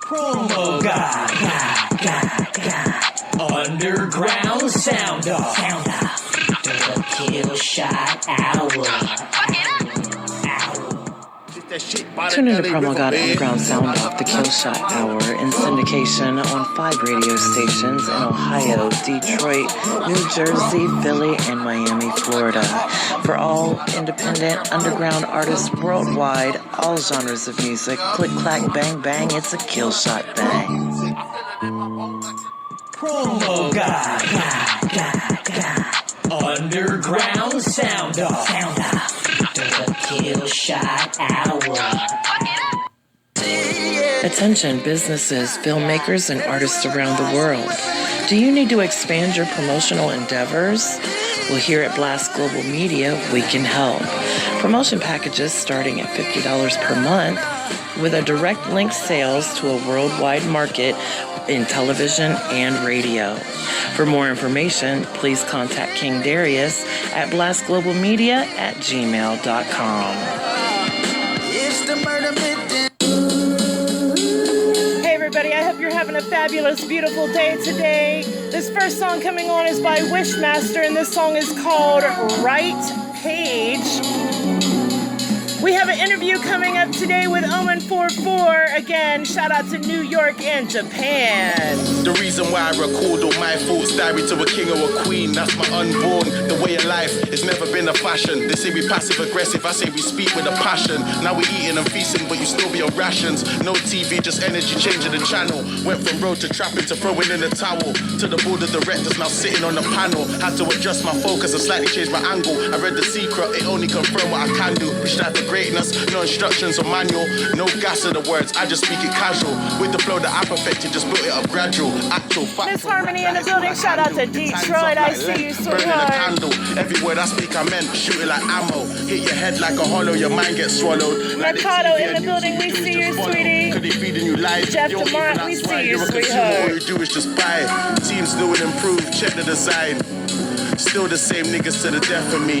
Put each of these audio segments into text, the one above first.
PROMOGOD. Underground sound off. The Kiill Shot Hour. Tune into PROMOGOD Underground Sound Off, the Kiill Shot Hour, in syndication on 5 radio stations in Ohio, Detroit, New Jersey, Philly, and Miami, Florida. For all independent underground artists worldwide, all genres of music, click, clack, bang, bang, it's a Kiill Shot bang. PROMOGOD. Underground sound off. The Kiill Shot Hour. Attention businesses, filmmakers, and artists around the world. Do you need to expand your promotional endeavors? Well, here at Blast Global Media, we can help. Promotion packages starting at $50 per month with a direct link sales to a worldwide market in television and radio. For more information, please contact King Darius at blastglobalmedia@gmail.com. Hey everybody, I hope you're having a fabulous, beautiful day today. This first song coming on is by Wishmaster, and this song is called Right Page. We have an interview coming up today with Omen 44. Again, shout out to New York and Japan. The reason why I record all my thoughts, diary to a king or a queen, that's my unborn. The way of life, it's never been a fashion. They say we passive aggressive, I say we speak with a passion. Now we eating and feasting, but you still be on rations. No TV, just energy changing the channel. Went from road to trapping to throwing in the towel. To the board of directors now sitting on the panel. Had to adjust my focus and slightly change my angle. I read The Secret, it only confirmed what I can do. We strive for greatness, no instructions or manual. No gas of the words, I just speak it casual. With the flow that I perfected, just built it up gradual. Actual fact. Miss Harmony in the building, shout out to Detroit, I see you, sweetheart. Every word I speak I meant, shoot it like ammo. Hit your head like a hollow, your mind gets swallowed. Mercado in the building, we see you, sweetie. Could they feeding you lies? Jeff DeMont, we see you, sweetheart. All you do is just buy. Teams new and improved, check the design. Still the same niggas to the death of me.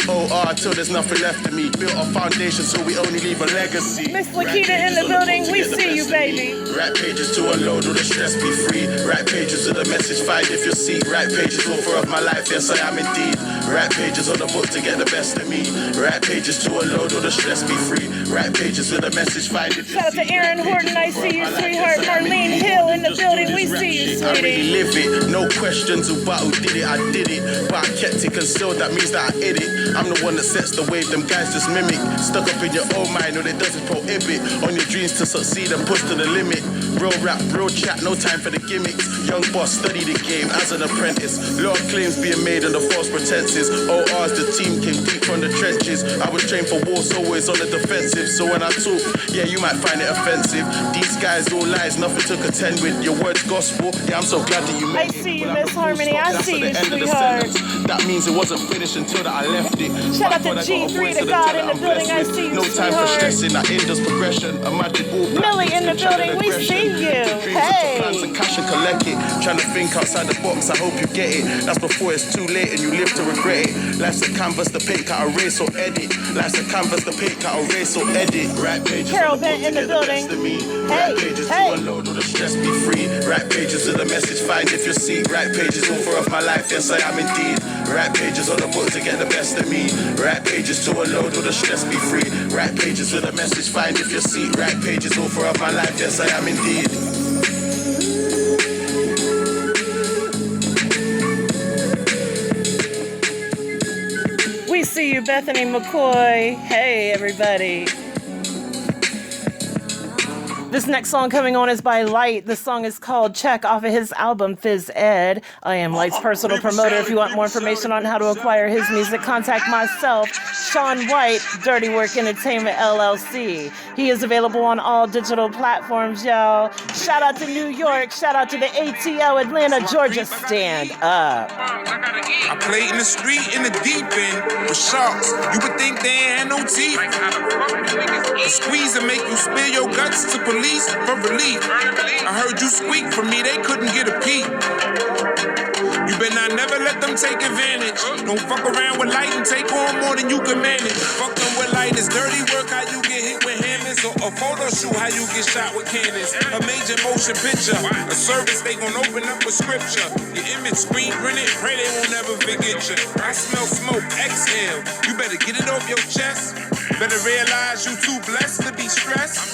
OR till there's nothing left of me. Built a foundation so we only leave a legacy. Miss Lakita in the building, we see you, baby. Right pages to unload, all the stress be free. Right pages of the message, find if you'll see. Right pages, author of my life, yes I am indeed. Right pages on the book to get the best of me. Right pages to unload, all the stress be free. Right pages of the message, find if you'll see. Shout out to Aaron Horton, I see you, sweetheart. Marlene Hill in the building, we see you, I really sweetie. live it, no questions about who did it, I did it. But I kept it concealed, that means that I hid it. I'm the one that sets the wave, them guys just mimic. Stuck up in your own mind, all it does is prohibit. On your dreams to succeed and push to the limit. Real rap, real chat, no time for the gimmicks. Young boss, study the game as an apprentice. Lot of claims being made under false pretenses. ORs, the team came deep from the trenches. I was trained for war, so always on the defensive. So when I talk, yeah, you might find it offensive. These guys all lies, nothing to contend with. Your word's gospel, yeah, I'm so glad that you made it. I see you, Miss Harmony, I see you, sweetheart. That means it wasn't finished until that I left it. Shout out to G3 to God in the building, I see you, no time for sweetheart. stressing, that hinders progression. Imagine all Millie in the building, we see you. Hey. And cash and collect it. Trying to think outside the box, I hope you get it. That's before it's too late and you live to regret it. Life's a canvas, the paint can't erase or edit. Life's a canvas, the paint can't erase or edit. Right pages, Carol Bent in the building. Right pages to unload, all the stress be free. Right pages of the message, find if you see. Right pages, author of my life, yes I am indeed. Right pages on the book to get the best of me. Right pages to unload, all the stress be free. Right pages of the message, find if you see. Right pages, author of my life, yes I am indeed. We see you, Bethany McCoy. Hey, everybody. This next song coming on is by Light. The song is called Check off of his album Phys Ed. I am Light's personal promoter. If you want more information on how to acquire his music, contact myself, Shawn White, Dirty Work Entertainment LLC. He is available on all digital platforms, y'all. Shout out to New York. Shout out to the ATL Atlanta, Georgia. Stand up. I played in the street in the deep end with sharks. You would think they ain't had no teeth. The squeeze and make you spill your guts to police for relief. I heard you squeak for me, they couldn't get a peep. You better not never let them take advantage. Don't fuck around with Light and take on more than you can manage. Fuck them with Light, it's dirty work how you get hit with hammers. A photo shoot, how you get shot with cannons. A major motion picture. A service, they gon' open up with scripture. Your image screen printed, pray they won't ever forget you. I smell smoke, exhale. You better get it off your chest. Better realize you too blessed to be stressed.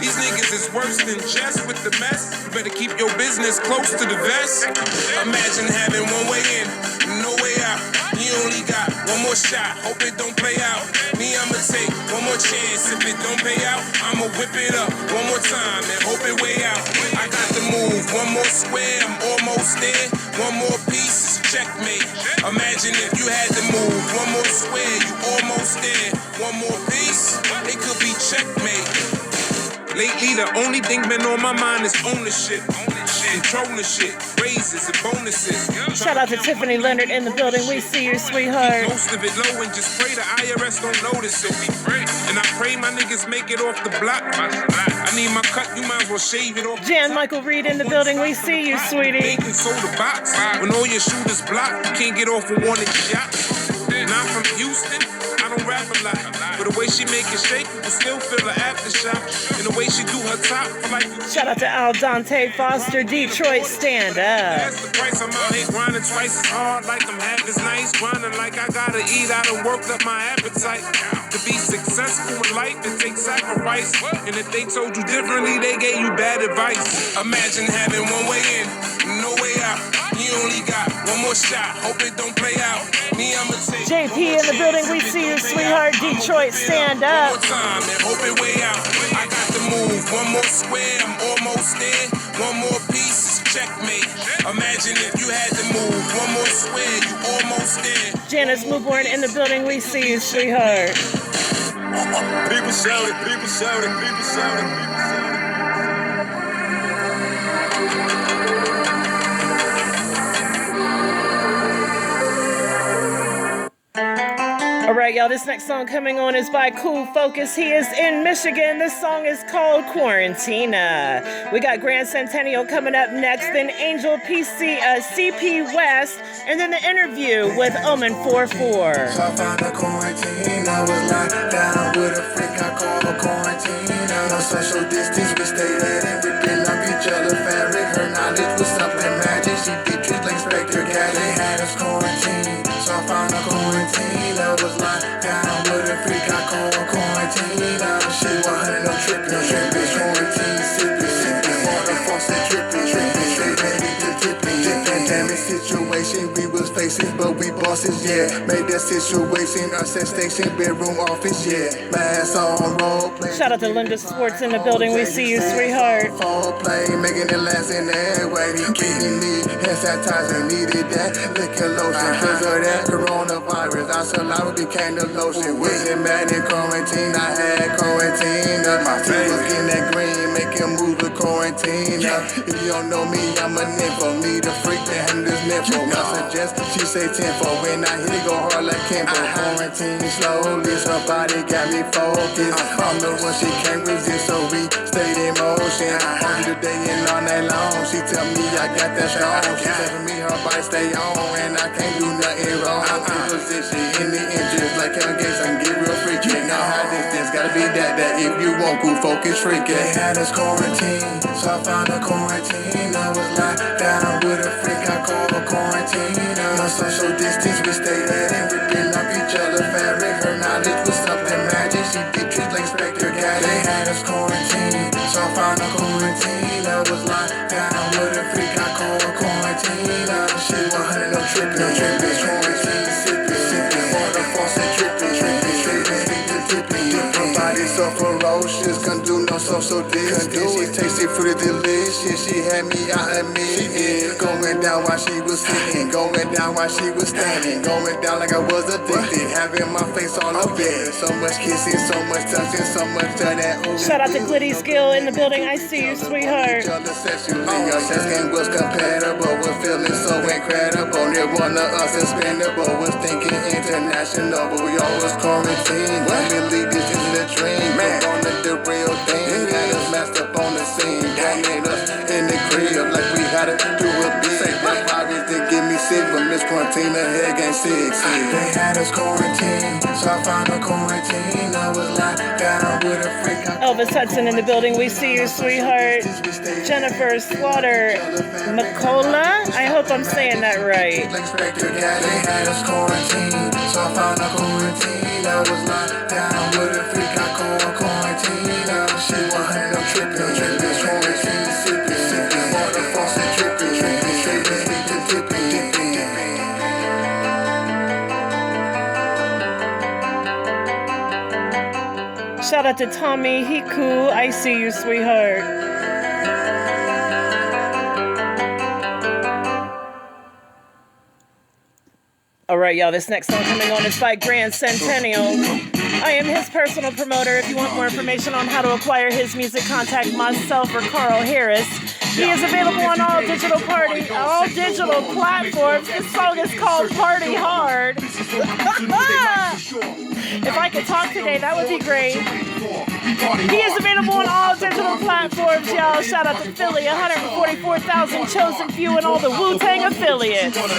These niggas is worse than just with the mess. You better keep your business close to the vest. Imagine having one way in, no way out. You only got one more shot, hope it don't play out. Me, I'ma take one more chance. If it don't pay out, I'ma whip it up one more time and hope it way out. I got to move one more square, I'm almost there. One more piece is checkmate. Imagine if you had to move one more square, you almost there. One more piece, it could be checkmate. Lately, the only thing been on my mind is ownership. Controlling shit, raises and bonuses. Shout out to Tiffany Leonard in the building. We see you, sweetheart. Most of it low and just pray the IRS don't notice it. And I pray my niggas make it off the block. I need my cut, you might as well shave it off. Jan Michael Reed in the building. We see you, sweetie. Baking soda box. When all your shooters block, you can't get off with one of the shots. And I'm from Houston. I don't rap a lot, but the way she make it shake, you can still feel the aftershock. And the way she do her top, like shout out to Al Dante Foster, Detroit, stand up. That's the price. I'm out here grinding twice as hard, like I'm half as nice. Grinding like I gotta eat. I done worked up my appetite. To be successful in life, it takes sacrifice. And if they told you differently, they gave you bad advice. Imagine having one way in, no way out. You only got one more shot, hope it don't play out. Me, I'ma take JP in the building, we see you, sweetheart. Detroit, stand up. one more time and hope it way out. I got to move one more square, I'm almost there. One more piece is checkmate. Imagine if you had to move one more square, you almost there. Janice Newborn in the building, we see you, sweetheart. People shouting, people shouting, people shouting, people shouting. All right, y'all, this next song coming on is by Kool Focus. He is in Michigan. This song is called Quarantina. We got Grand Centennial coming up next, then Angel CP West, and then the interview with Omen 44. So I found a quarantine. I was locked down with a freak I call quarantine. No social distance, we stayed at it. We built up each other fabric. Her knowledge was something magic. She did tricks like Spectre Cat. They had us quarantined. So I found a quarantine. I was locked down with a freak I call quarantine. She 100 no tripping. Quarantine, sipping. Water faucet dripping. Straight ready to dipping. Pandemic situation we was facing, but we bosses, yeah. Made that situation our set station, bedroom office, yeah. Mask on, role play. Shout out to Linda Sports in the building. We see you, sweetheart. Phone play, making it last in every way. Getting me hand sanitizer, needed that liquor lotion. Cause of that coronavirus, our saliva became the lotion. Wasn't mad in quarantine, I had quarantine. My team was getting that green, making moves with quarantine. If you don't know me, I'm a nympho. Need a freak to handle this nympho. I suggest she say tempo. When I hit it, go hard like Kimbo. Quarantine slowly, so body got me focused. I'm the one she can't resist, so we stayed in motion. On the day and all night long. She tell me I got that strong. She telling me her body stay on, and I can't do nothing wrong. In position, in the inches, like Kevin Gates, I can get real freaky. Know how this gotta be that if you want Kool Focus freaky. They had us quarantined, so I found a quarantine. I was locked down with a freak I call quarantine. No social distance, we stayed at it. We built up each other fabric. Her knowledge was something magic. She did tricks like Spectre Cat. They had us quarantined, so I found a quarantine. I was locked down with a freak I call quarantine. She 100 no tripping. Quarantine, sipping. Water faucet dripping. Straight ready to dipping. Her body so ferocious, couldn't do no social distance. She tasted fruity delicious. She had me, I admit it. Going down while she was sitting. Going down while she was standing. Going down like I was addicted. Having my face on her bed. So much kissing, so much touching, so much of that. Shout out to Glitty Skill in the building. I see you, sweetheart. Our sex game was compatible. Was feeling so incredible. Near one of us expendable. Was thinking international, but we all was quarantined. Family, this is a dream. Man, on the real thing. Got us messed up on the scene. Gang us in the crib like we had to do a big. Say my bodies didn't get me sick, but this quarantine, the head game sick. They had us quarantined, so I found a quarantine. I was locked down with a freak. Elvis Hudson in the building. We see you, sweetheart. Jennifer Slaughter McCullough. I hope I'm saying that right. They had us quarantined, so I found a quarantine. I was locked down with a freak. I called quarantine. She wanted no tripping, quarantine, sipping, water faucet dripping, dipping. Shout out to Tommy. He cool. I see you, sweetheart. All right, y'all. This next song coming on is by Grand Centennial. I am his personal promoter. If you want more information on how to acquire his music, contact myself or Carl Harris. He is available on all digital platforms. This song is called Party Hard. If I could talk today, that would be great. He is available on all digital platforms, y'all. Shout out to Philly, 144,000 chosen few and all the Wu-Tang affiliates. Get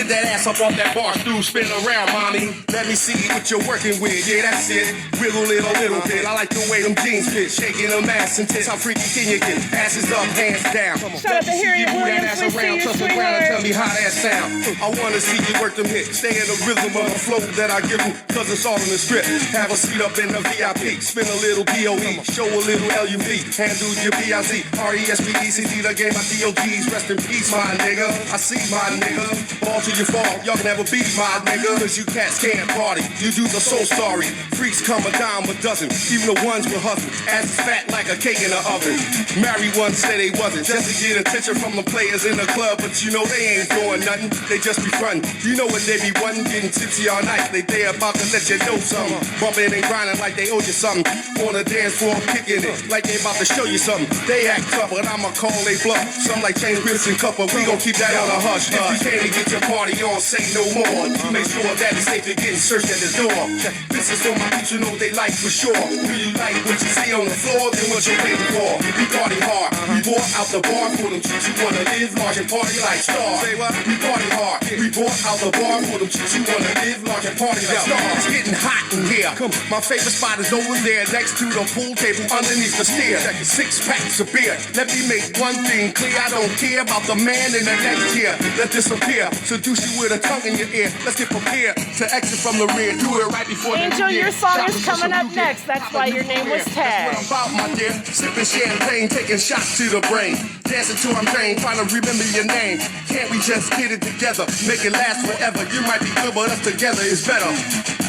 that ass up off that bar stool, spin around, mommy. Let me see what you're working with. Yeah, that's it. Wiggle it a little bit. I like the way them jeans fit. Shaking them ass and tits. How freaky can you get? Asses up, hands down. Shout out to Harriet Williams. We see you, Tell sweetheart. me how that sound. I wanna see you work them hits. Stay in the rhythm of the flow that I give them, cause it's all in the script. Have a seat up in the VIP. Spin a little DOE. Show a little LUV. Handle your BIZ. RESPECD. The game my DOGs. Rest in peace, my nigga. I see my nigga. Ball to your fall. Y'all can never beat my nigga. Cause you cats can't party. You dudes are so sorry. Freaks come a dime a dozen. Even the ones with husbands. Ass is fat like a cake in the oven. Married ones say they wasn't. Just to get attention from the players in the club. But you know they ain't doing nothing. They just be frontin'. You know what they be wanting. Getting tipsy all night. They about to let you know something. Bumping and grinding like they owe you something. On the dance floor kicking it. Like they about to show you something. They act tough, but I'ma call they bluff. Some like James Gibson Cup, but we gon' keep that on a hush. If you can't get your party on, say no more. Make sure that it's safe to getting searched at the door. This is for my people, you know they like for sure. Do you like what you see on the floor? Then what you waiting for? We party hard. We bought out the bar for them chicks who wanna live large and party like stars. Say what? We party hard. We bought out the bar for them chicks who wanna live large and party like stars. It's getting hot in here. My favorite spot is over there next to the pool table underneath the stairs. 6 packs of beer. Let me make one thing clear. I don't care about the man in the next tier that disappear. Seduce you with a tongue in your ear. Let's get prepared to exit from the rear. Do it right before Angel, your song is coming up next. That's why your name was tagged. That's what I'm about, my dear. Sipping champagne, taking shots to the brain. Dancing to I'm drained, trying to remember your name. Can't we just get it together? Make it last forever. You might be good, but us together is better.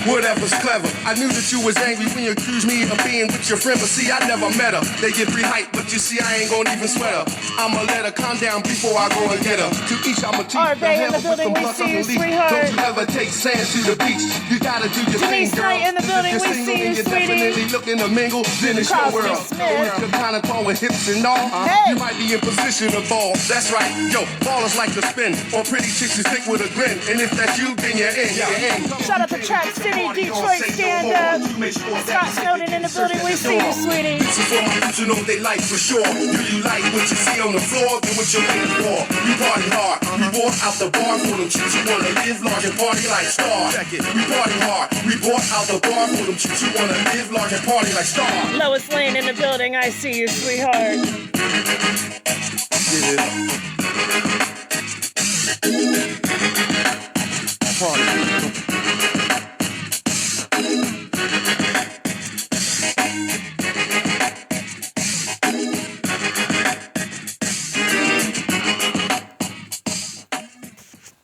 Whatever's clever. I knew that you was angry when you accused me of being with your friend, but see, I never met her. They get free hype, but you see, I ain't gonna even sweat her. I'ma let her calm down before I go and get her. To each, I'ma teach All right, babe, in the building, we see you, sweetheart. Don't you ever take sand to the beach. You gotta do your thing, Denise girl. Knight in the building, If we you're see you, single and sweetie. you're definitely looking to mingle, then it's your Crosby world. Smith. If you're kind of tall with hips and all, Hey. you might be in position to ball. That's right, yo, ballers like to spin. Or pretty chicks who stick with a grin. And if that's you, then you're in. You're in. Shout out to Trap City, Detroit, stand up. Scott Snowden in the building, we see you, sweetie. This is for my people, you know they like for sure. Do you like what you see on the floor? Then what you're waiting for? We party hard. We bought out the bar for them chicks who wanna live large and party like stars. We party hard. We bought out the bar for them chicks who wanna live large and party like stars. Lois Lane in the building, I see you, sweetheart. Get it. Party.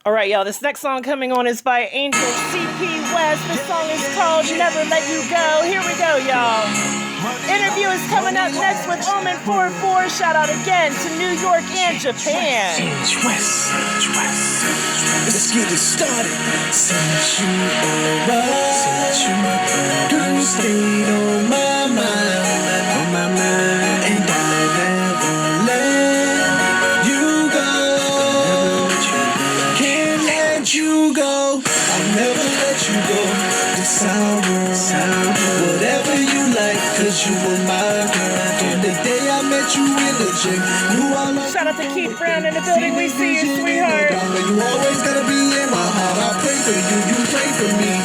All right, y'all, this next song coming on is by Angel C.P. West. This song is called Never Let You Go. Here we go, y'all. Interview is coming up next with Omen 44. Shout out again to New York and Japan. West. Let's get it started. Since you over, girl, you stayed on my mind, and I never let you go. Can't let you go. I'll never let you go. This our world, whatever you like, 'cause you were my girl. From the day I met met you in the gym. Knew I loved Shout out to Keith Brown in the building. We see you, sweetheart. you always gotta be in my heart. I pray for you, you pray for me.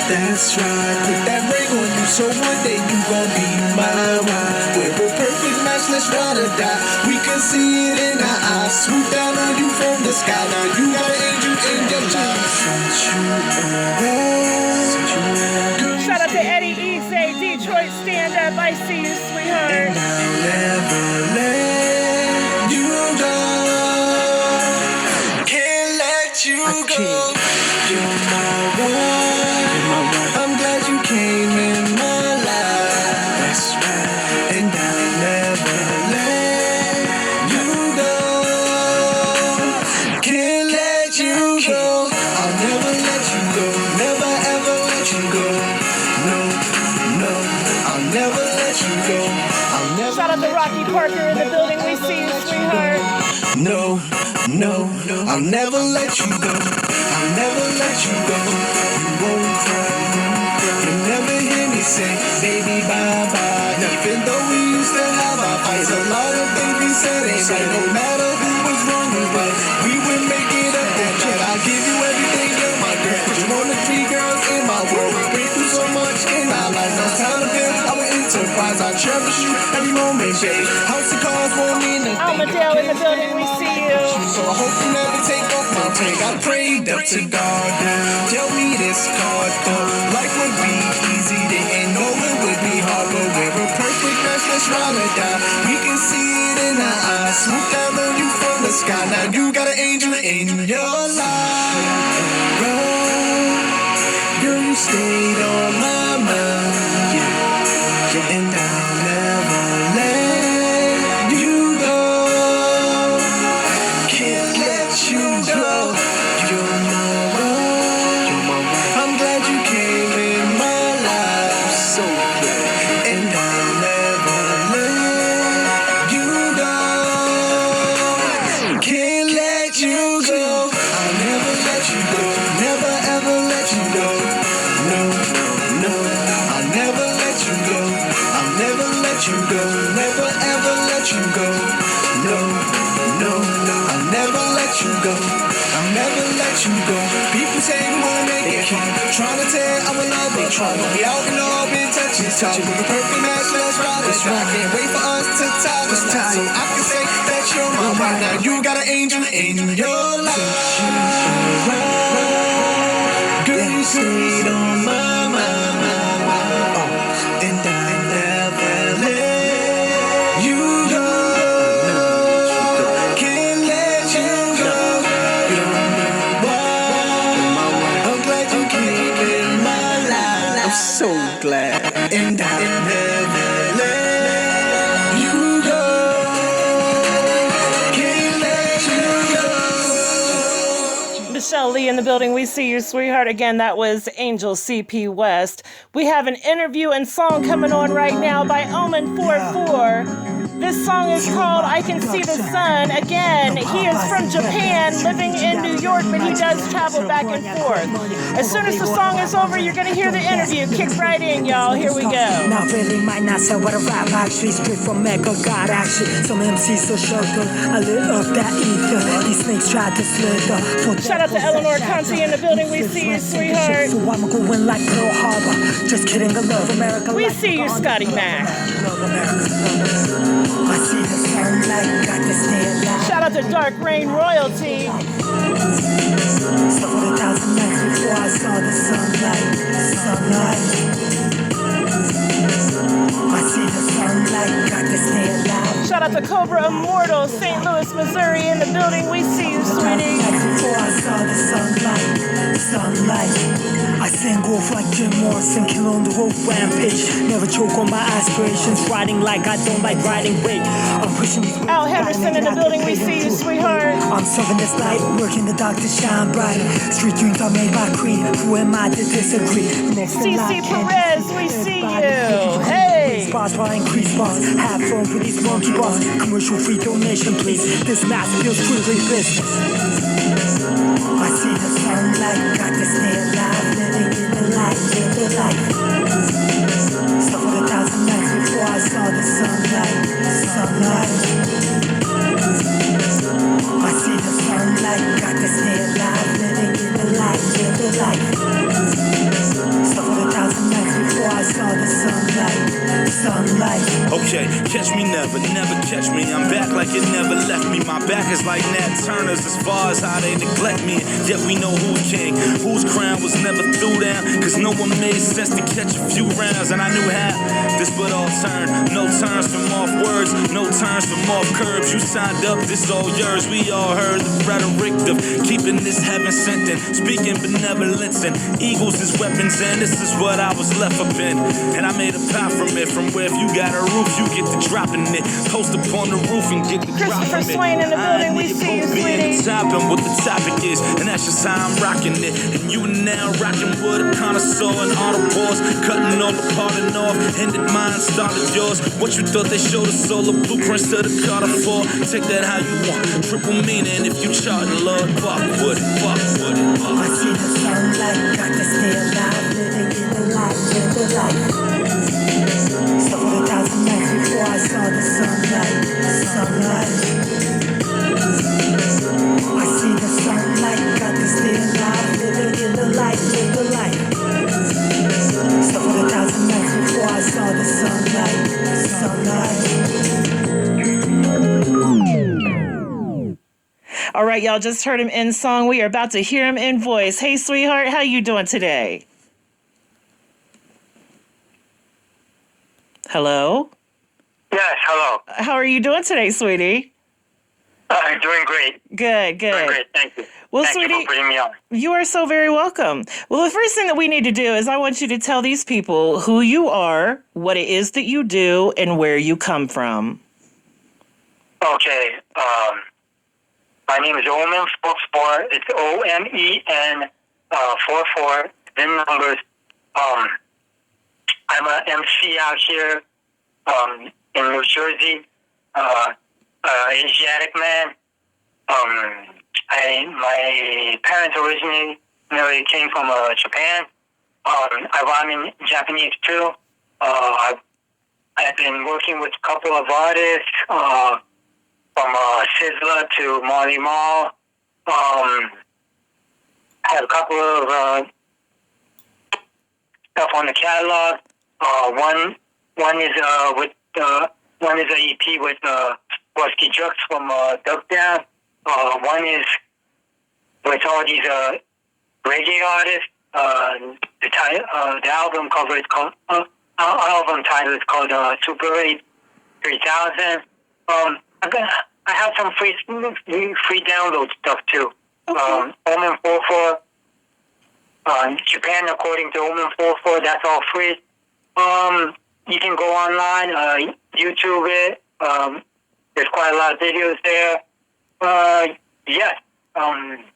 That's right, put that ring on you, so one day you gon' be my wife. We're a perfect match, let's ride or die. We can see it in our eyes. Swoop down on you from the sky. Now you got an angel in your life. Shout out to Eddie Easy, Detroit stand up. I see you, sweetheart. And I'll never let you go. Can't let you go. You're my one. I'm glad you came in my life. That's right. And I'll never let you go. Can't let you go. I'll never let you go. Never ever let you go. No, no, I'll never let you go. I'll never. Shout out to Rocky Parker in the building. We see you, sweetheart. No, no, I'll never let you go. I'll never let you go. You won't cry. You'll never hear me say, baby, bye-bye. Even though we used to have our fights, a lot of things we said ain't right. No matter who was wrong or right, we would make it up that night. I'll give you everything, you're my girl. You're one of three girls in my world. We've been through so much in our lives. Now it's time to build our enterprise. I cherish you every moment, babe. House and cars won't mean nothing. Almadale in the building. We see you. So I hope you never take off my tank. I prayed up to God. Tell me this card though. Life would be easy. They ain't know it would be hard. But we're a perfect match. Let's ride or die. We can see it in our eyes. Swoop down on you from the sky. Now you got an angel in your life. Girl, you stayed on my mind. And I'll never let you go. Can't let you go. You're my one. I'm glad you came in my life. So good. And I'll never let you go. Can't let you go. I'll never let you go. Never ever let you go. No, no, I'll never let you go. I'll never let you go. Never ever let you go. No, no, I'll never let you go. I'll never let you go. People say we wanna make it home. Trying to tear our love apart. We out in all been touching talk. We're a perfect match, let's ride it. Can't wait for us to tie this tie. So I can say that you're my wife. Now you got an angel in your life. Girl, you stayed on my mind. And I never let you go. Can't let you go. You're my one. I'm glad you came in my life. I'm so glad. And I never let you go. Can't let you go. Michelle Lee in the building. We see you, sweetheart. Again, that was Angel CP West. We have an interview and song coming on right now by Omen44. This song is called I Can See the Sun. Again, he is from Japan, living in New York, but he does travel back and forth. As soon as the song is over, you're going to hear the interview. Kick right in, y'all. Here we go. Not really, might not say what a rap actually. Straight from Mecca, God action. Some MCs so sheltered. I lit up that ether. These snakes tried to slither. Shout out to Eleanor Conti in the building. We see you, sweetheart. So I'm going like Pearl Harbor. Just kidding, I love America. We see you, Scotty Mac. I see the sunlight, got to stay alive. Shout out to Dark Rain Royalty. So for the 1,000 nights before I saw the sunlight. I see the sunlight, got to stay alive. Shout out to Cobra Immortal, St. Louis, Missouri in the building. We see you, sweetie. Before I saw the sunlight. I sang off like Jim Morrison, kill on the road rampage. Never choke on my aspirations, riding like I don't like riding weight. I'm pushing these Al Henderson in the building, we see you, sweetheart. I'm serving this light, working the dark to shine bright. Street dreams are made by creed, who am I to disagree? CC Perez, we see you. Hey! Bars while I increase bars, have fun with these monkey bars. Commercial free donation, please. This mass feels truly business. I see the sunlight, got to stay alive, living in the light, live the life. So for the 1,000 nights before I saw the sunlight. okay. Catch me never, never catch me. I'm back like it never left me. My back is like Nat Turner's as far as how they neglect me. Yet we know who's king, whose crown was never threw down. Cause no one made sense to catch a few rounds. And I knew how this would all turn. No turns from off words, no turns from off curbs. You signed up, this all yours. We all heard the rhetoric of keeping this heaven sent and speaking benevolence and eagles as weapons. And this is what I was left up in. And I made a pie from it. From where if you got a roof, you get to dropping it. Post up on the roof and get the dropping it. Christopher Swain in the building, we see you, sweetie. Topping what the topic is, and that's just how I'm rocking it. And you now rocking with a connoisseur and autopause, cutting all the part and off. Ended mine, started yours. What you thought they showed us all the blueprints to the Carter for? Take that how you want. Triple meaning if you charting, Lord, fuck with it, fuck with it. I see the sunlight, got to stay alive, living in the light, live the life. So for 1,000 nights before I saw the sunlight. I see the sunlight, got to stay alive, living in the light, live the life. So for 1,000 nights before I saw the sunlight. All right, y'all just heard him in song. We are about to hear him in voice. Hey, sweetheart, how you doing today? Hello? Yes, hello. How are you doing today, sweetie? I'm doing great. Good, good. Doing great, thank you. Well, thank sweetie, you for putting me on. You are so very welcome. Well, the first thing that we need to do is I want you to tell these people who you are, what it is that you do, and where you come from. Okay, my name is Omen 44. It's OMEN 44. Then numbers. I'm an MC out here in New Jersey. Asiatic man. My parents originally came from Japan. I rhyme in Japanese too. I've been working with a couple of artists, from Sizzla to Marley Marl. Have a couple of stuff on the catalog. One is one is an EP with Rusky Jux from Duck Down. One is with all these reggae artists. The album cover is called album title is called Super 8 3000. I have some free download stuff too. Okay. Omen 44. Japan according to Omen 44. That's all free. You can go online, YouTube it. There's quite a lot of videos there.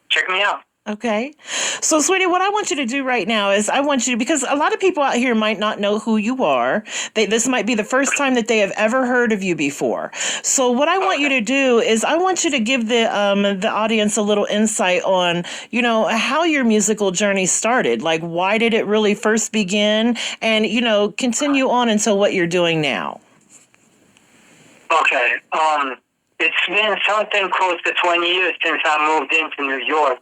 Check me out. Okay. So, sweetie, what I want you to do right now is I want you to, because a lot of people out here might not know who you are. This might be the first time that they have ever heard of you before. So what I want you to do is I want you to give the audience a little insight on, how your musical journey started. Like, why did it really first begin? And, continue on until what you're doing now. Okay. It's been something close to 20 years since I moved into New York.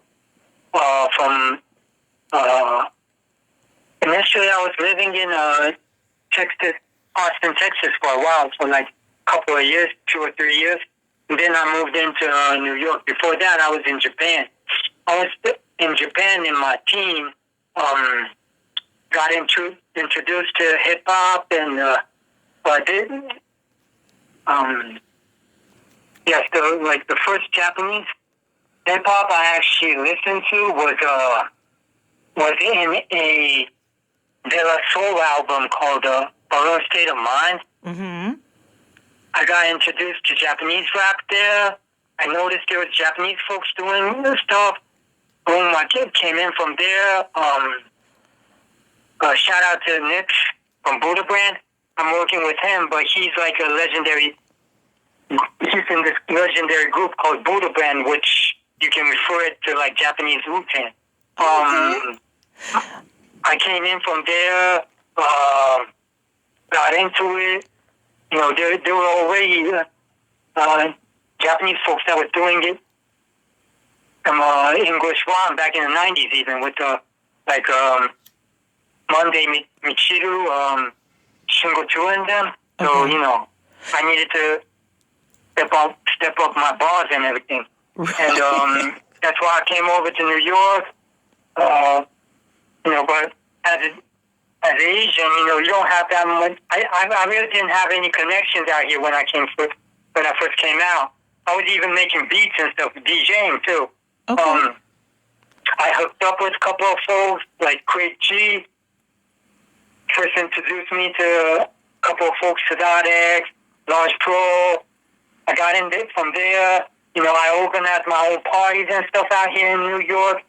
Initially I was living in Austin, Texas for a while, for like a couple of years, 2 or 3 years. And then I moved into New York. Before that, I was in Japan. I was in Japan in my teen. Got introduced to hip hop and the first Japanese hip hop I actually listened to was in a De La Soul album called Balloon State of Mind. Mm-hmm. I got introduced to Japanese rap there. I noticed there was Japanese folks doing this stuff. Boom, my kid came in from there. Shout out to Nick from Buddha Brand. I'm working with him, but he's like a legendary. He's in this legendary group called Buddha Brand, which you can refer it to like Japanese Wu-Tang. I came in from there, got into it. There were already Japanese folks that were doing it. English rhyme back in the 90s even with Monday Michiru, Shingo Chu and them. So, I needed to step up my bars and everything. And that's why I came over to New York. But as an Asian, you don't have that much. I really didn't have any connections out here when I first came out. I was even making beats and stuff, DJing too. Okay. I hooked up with a couple of folks like Quick G. First introduced me to a couple of folks, Sadat X, Large Pro. I got in there from there. I organized my own parties and stuff out here in New York.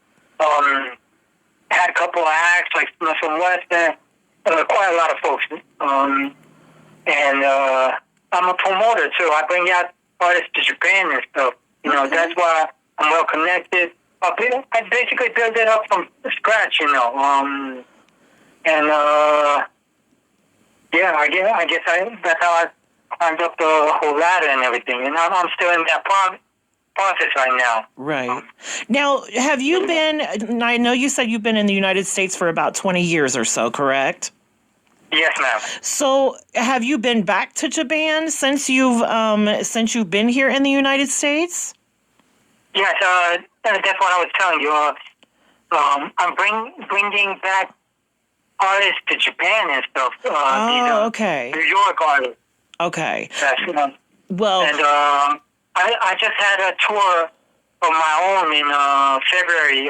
Had a couple of acts like Smith and Weston. Quite a lot of folks. And I'm a promoter too. I bring out artists to Japan and stuff. That's why I'm well connected. I basically built it up from scratch, I guess that's how I climbed up the whole ladder and everything. And I'm still in that process right now. Right. Now, have you been, I know you said you've been in the United States for about 20 years or so, correct? Yes, ma'am. So, have you been back to Japan since you've been here in the United States? Yes, that's what I was telling you. I'm bringing back artists to Japan and stuff. Okay. New York artists. Okay. Well, and I just had a tour of my own in February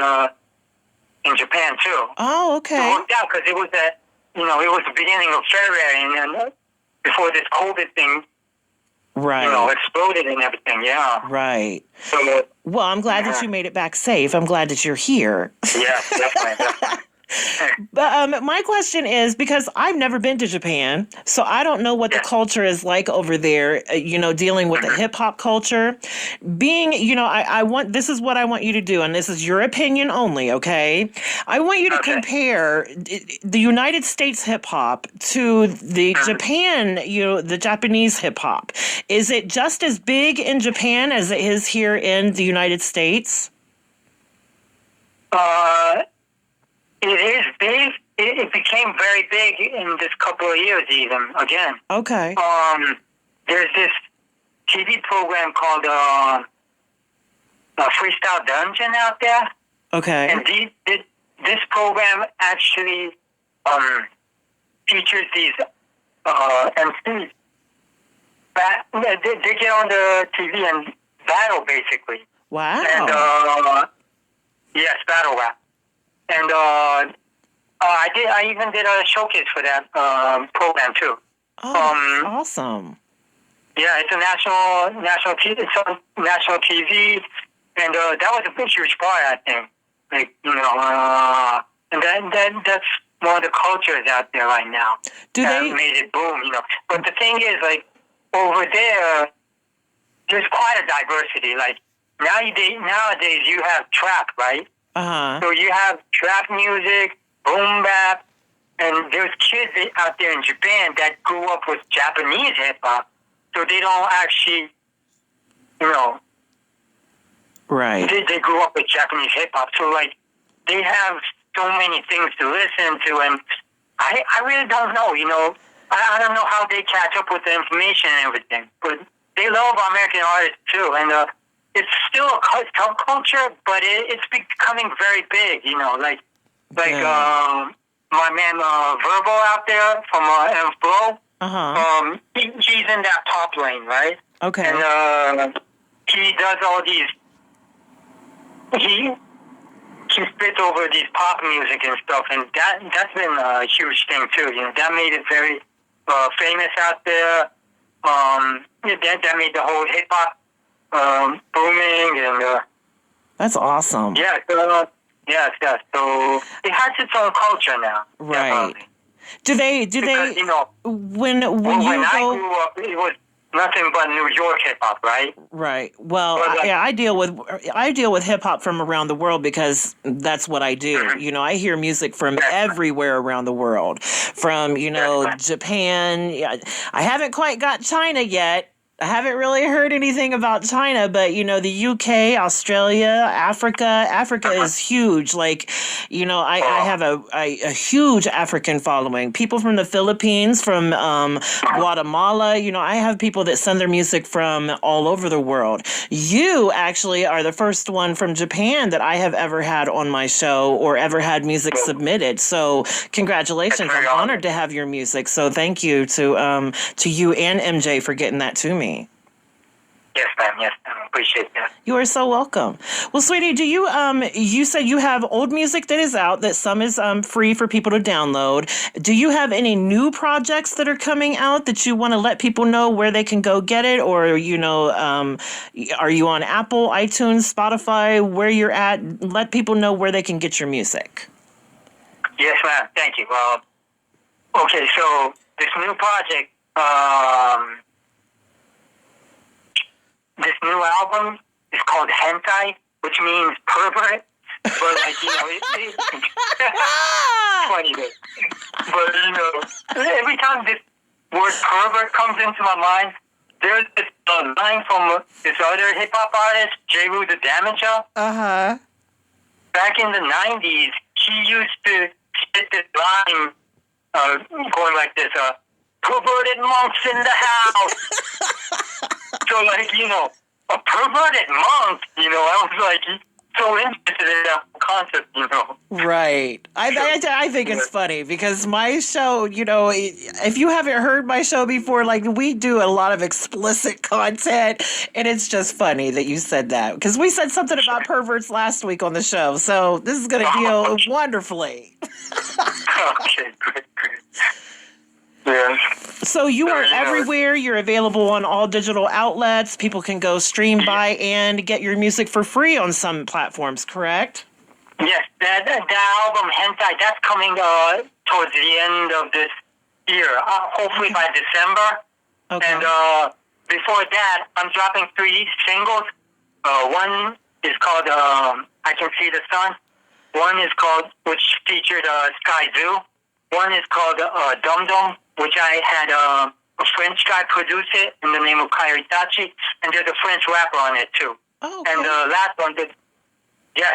in Japan too. Oh, okay. It worked out because it was it was the beginning of February, and then before this COVID thing, exploded and everything. Yeah. Right. So, well, I'm glad that you made it back safe. I'm glad that you're here. Yeah, definitely. But my question is, because I've never been to Japan, so I don't know what the culture is like over there, dealing with the hip hop culture. Being, this is what I want you to do, and this is your opinion only, okay? I want you to compare the United States hip hop to the Japan, the Japanese hip hop. Is it just as big in Japan as it is here in the United States? It is big. It became very big in this couple of years, even again. Okay. There's this TV program called Freestyle Dungeon out there. Okay. And this program actually features these MCs. They get on the TV and battle, basically. Wow. And yes, battle rap. And I even did a showcase for that program too. Oh, awesome! Yeah, it's a national TV. It's on national TV, and that was a big, huge part, I think. Like and then that's one of the cultures out there right now. That made it boom, But the thing is, like over there, there's quite a diversity. Like nowadays, you have trap, right? So you have trap music, boom bap, and there's kids out there in Japan that grew up with Japanese hip hop, so they don't actually, right? They grew up with Japanese hip hop, so like they have so many things to listen to, and I really don't know, I don't know how they catch up with the information and everything, but they love American artists too, and it's still a culture, but it's becoming very big, like my man Verbo out there from M-Flow. He's in that top lane, right? Okay. And he does all these. He spits over these pop music and stuff, and that's been a huge thing too. That made it very famous out there. That made the whole hip hop booming, and that's awesome. Yeah, yes. So it has its own culture now. Right. Definitely. Do they? Because, when I grew up, it was nothing but New York hip hop, right? Right. Well, I deal with hip hop from around the world because that's what I do. I hear music from everywhere around the world. From Japan. I haven't quite got China yet. I haven't really heard anything about China, but the UK, Australia, Africa. Africa is huge. Like, I have a huge African following. People from the Philippines, from Guatemala. I have people that send their music from all over the world. You actually are the first one from Japan that I have ever had on my show or ever had music submitted. So congratulations. I'm honored to have your music. So thank you to you and MJ for getting that to me. Yes, ma'am. Yes, ma'am. Appreciate that. You are so welcome. Well, sweetie, do you you said you have old music that is out, that some is free for people to download. Do you have any new projects that are coming out that you want to let people know where they can go get it? Or, are you on Apple, iTunes, Spotify, where you're at? Let people know where they can get your music. Yes, ma'am. Thank you. Okay, so this new project, this new album is called Hentai, which means pervert. But it's funny. But every time this word pervert comes into my mind, there's this line from this other hip hop artist, Jeru the Damager. Back in the 90s, he used to spit this line going like this, perverted monks in the house. So, a perverted monk, I was so interested in that concept, Right. I think it's funny because my show, if you haven't heard my show before, we do a lot of explicit content, and it's just funny that you said that because we said something about perverts last week on the show, so this is going to deal wonderfully. Okay, great. Yeah. So you are everywhere. You're available on all digital outlets. People can go stream by and get your music for free on some platforms, correct? Yes, the album Hentai, that's coming towards the end of this year, hopefully by December. Okay. And before that, I'm dropping 3 singles. One is called I Can See the Sun. One is called, which featured Sky Zoo. One is called Dum Dum, which I had a French guy produce it in the name of Kairitachi, and there's a French rapper on it too. Oh, okay. And the last one, yes.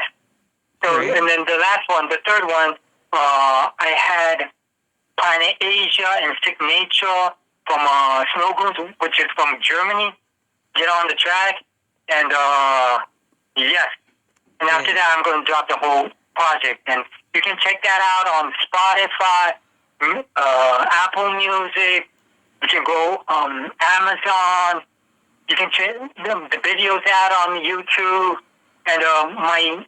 So, and then the last one, the third one, I had Planet Asia and Sick Nature from Snow Goons, which is from Germany. Get on the track, and yes. And after that, I'm going to drop the whole project, and you can check that out on Spotify, Apple Music. You can go on Amazon. You can check the videos out on YouTube, and my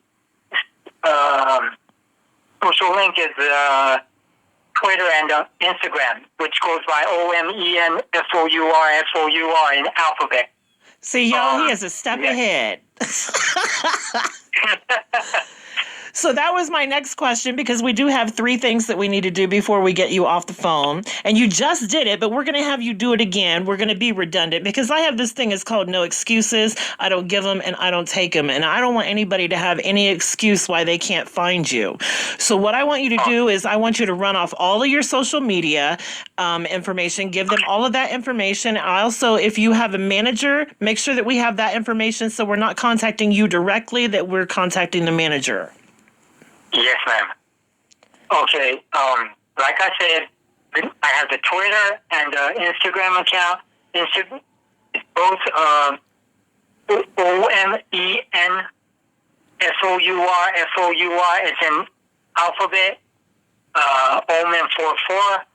social link is Twitter and Instagram, which goes by OMENFOUR in alphabet. See, he is a step ahead. So that was my next question, because we do have 3 things that we need to do before we get you off the phone. And you just did it, but we're going to have you do it again. We're going to be redundant because I have this thing, it's called no excuses. I don't give them and I don't take them. And I don't want anybody to have any excuse why they can't find you. So what I want you to do is I want you to run off all of your social media information, give them all of that information. Also, if you have a manager, make sure that we have that information so we're not contacting you directly, that we're contacting the manager. Yes, ma'am. Okay, like I said, I have the Twitter and Instagram account. It's both OMENFOUR. It's in alphabet. Omen44.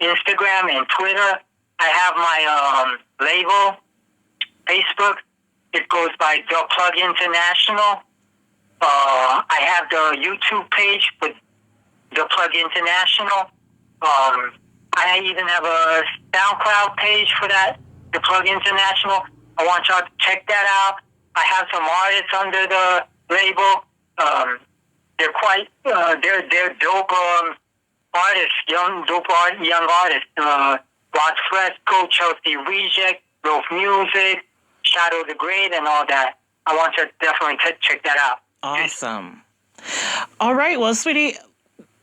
Instagram and Twitter. I have my label, Facebook. It goes by The Plug International. I have the YouTube page with The Plug International. I even have a SoundCloud page for that, The Plug International. I want y'all to check that out. I have some artists under the label. They're quite, they're dope artists, young artists. Rod Fresco, Chelsea Reject, Rolf Music, Shadow the Great, and all that. I want you to definitely check that out. Awesome. All right. Well, sweetie,